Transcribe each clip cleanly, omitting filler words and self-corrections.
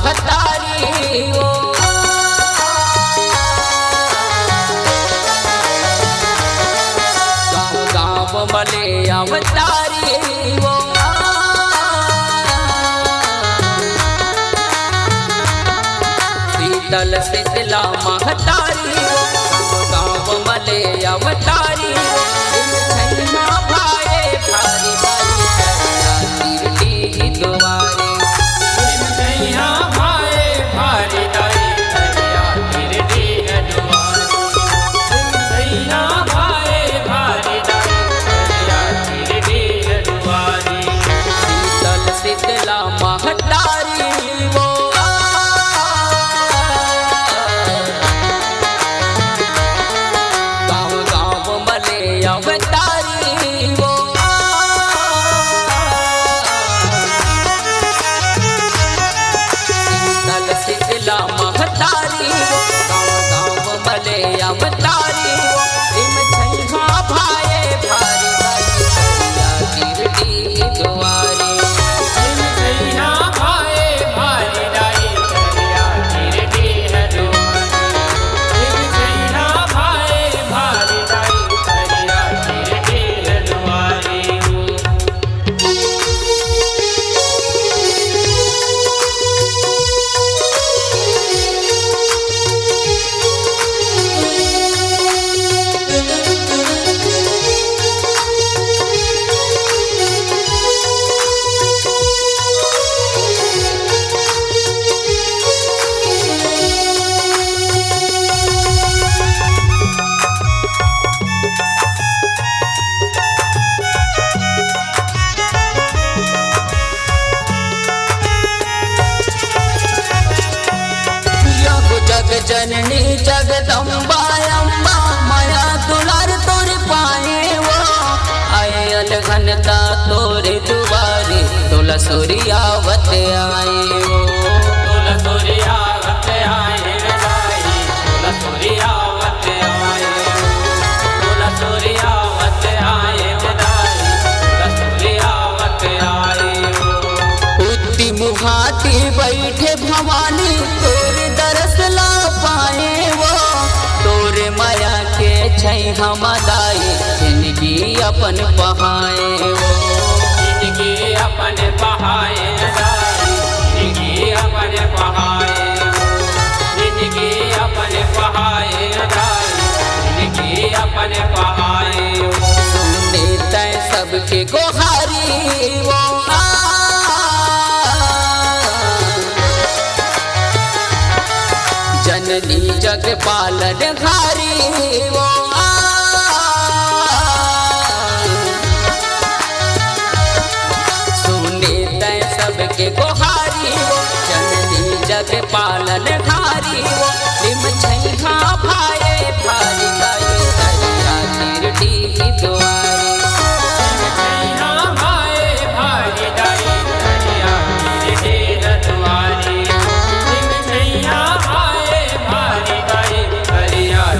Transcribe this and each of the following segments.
महतारी वो गाँव गाँव मले अवतारी वो शीतल शीतला महतारी वो गाँव मले अवतारी भाई भारी भारी तिरली द्वारे भारी दाई तिरली द्वारे शीतल शीतला महतारी वो गाँव गाँव मले अवतारी वो शीतल शीतला महतारी वो गाँव गाँव मले अवतारी वो इम छैहा भाई भारी भारी तिरली द्वारे भारी दाई तिरली द्वारे जग जननी जगदम्बा अम्बा माया दुलार तोर पाए वो आए अलघनता तोरे दुआरे तोला सूर्यावत आए वो तोला सूर्यावत आए दाई तोला सूर्यावत आए तोला सूर्यावत आए दाई तोला सूर्यावत आए उत्ती मुहाती बैठे भवानी तोरे दरस ला पाए वो तोरे माया के छै हम दाई जिंदगी अपन पहाए वो जिंदगी अपन पहाए दाई जिंदगी अपन पहाए जिंदगी अपन पहाए दाई जिंदगी अपन पहाए सुनने तय सबके गोहारी वो जननी जग पालन हारी वो सुने तय सबके गोहारी वो जननी जग पालन हारी वो निम छैहा भाई भारी गाये दरिया तिरली द्वारे भारी दाई तिरली द्वारे भारी दाई तिरली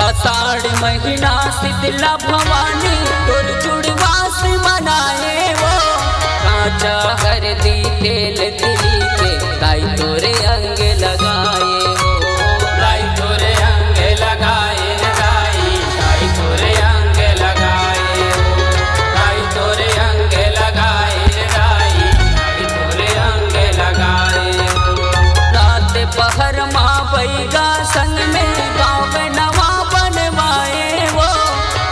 आषाढ़ महीना शीतला भवानी तोर जुड़वास मनाए वो कांचा हरदी तेल दिली के ताई तोरे अंग लगाए वो दाई तोरे अंग लगाए दाई दाई तोरे अंग लगाए दाई तोरे अंग लगाए दाई दाई तोरे अंग लगाए रात पहर माँ बैगा संग में गाँव नवा बनवाए वो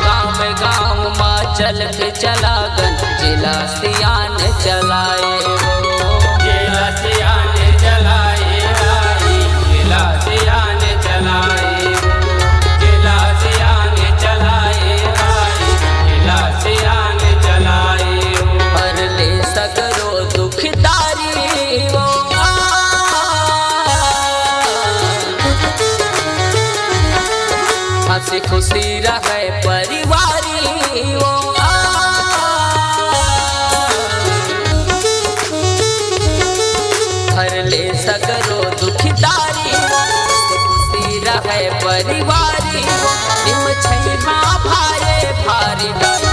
गाँव गाँव माँ चल के चलागन जिला सियान चलाए वो जिला सियान चलाए दाई जिला सियान चलाए जिला सियान रहे परिवारी वो हर ले सगरो दुखदारी खुशी रहे परिवारी वो निम छैहा भारे भारी डाली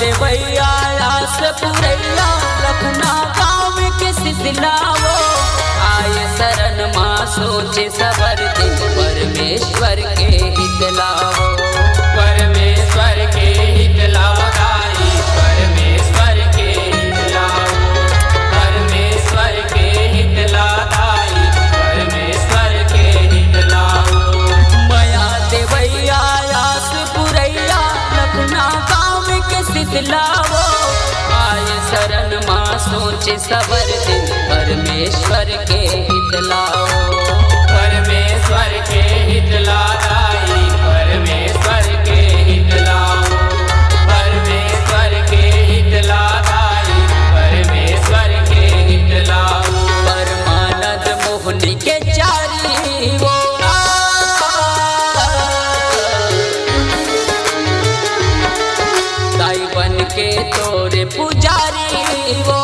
देवैया आस पुरैया लखना गाँव के सितलावो आए शरण माँ सोचे सबर दिन परमेश्वर के हित लावो परमेश्वर के हित लाओ दाई परमेश्वर के हित लाओ परमेश्वर के हित ला दाई परमेश्वर के हित लाओ माया देवैया आस पुरैया लखना सितलावो आए शरण माँ सोचे सबर दिन परमेश्वर के हित लाओ परमेश्वर के हित ला दाई परमेश्वर के हित लाओ परमेश्वर के हित ला दाई परमेश्वर के हित लाओ परमानंद मोहनी के चारी वो के तोरे पुजारी वो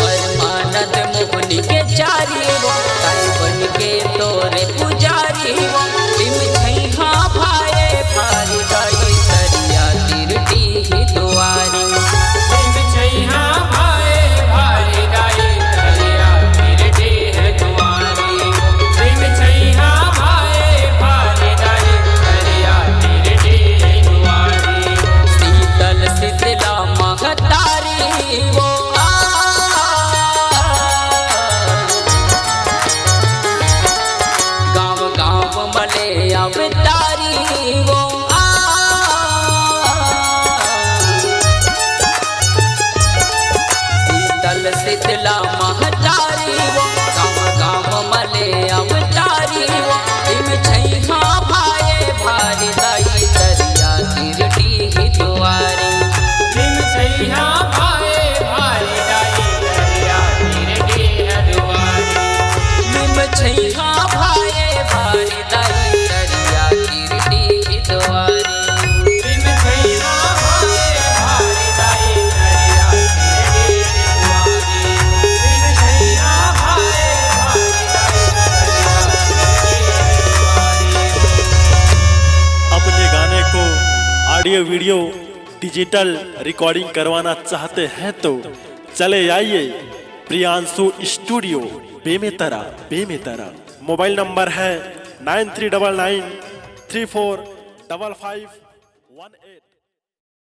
परमानंद मोहनी के चारी वो बन के तोरे पुजारी वो तिम छैहा भाए भारी दाई सरिया तिरटी ही दुआरी तिम छैहा भाए भारी दाई सरिया तिरटी है दुआरी तिम छैहा शीतला महतारी वो गाँव गाँव मले अवतारी वो शीतला महतारी वो गाँव गाँव मले अवतारी वो तिम छैहा भाए भारी दाई सरिया तिरटी ही दुआरी छैहा भाए भारी दाई सरिया तिरटी है दुआरी निम छैहा भाए भारी दाई सरिया तिरटी ही दुआरी निम छैहा भाए भारी दाई सरिया तिरटी है दुआरी निम छैहा भाए भारी दाई सरिया तिरटी है दुआरी। अपने गाने को ऑडियो वीडियो डिजिटल रिकॉर्डिंग करवाना चाहते हैं तो चले आइए Priyanshu studio Bemetara. Mobile number है 9399345518।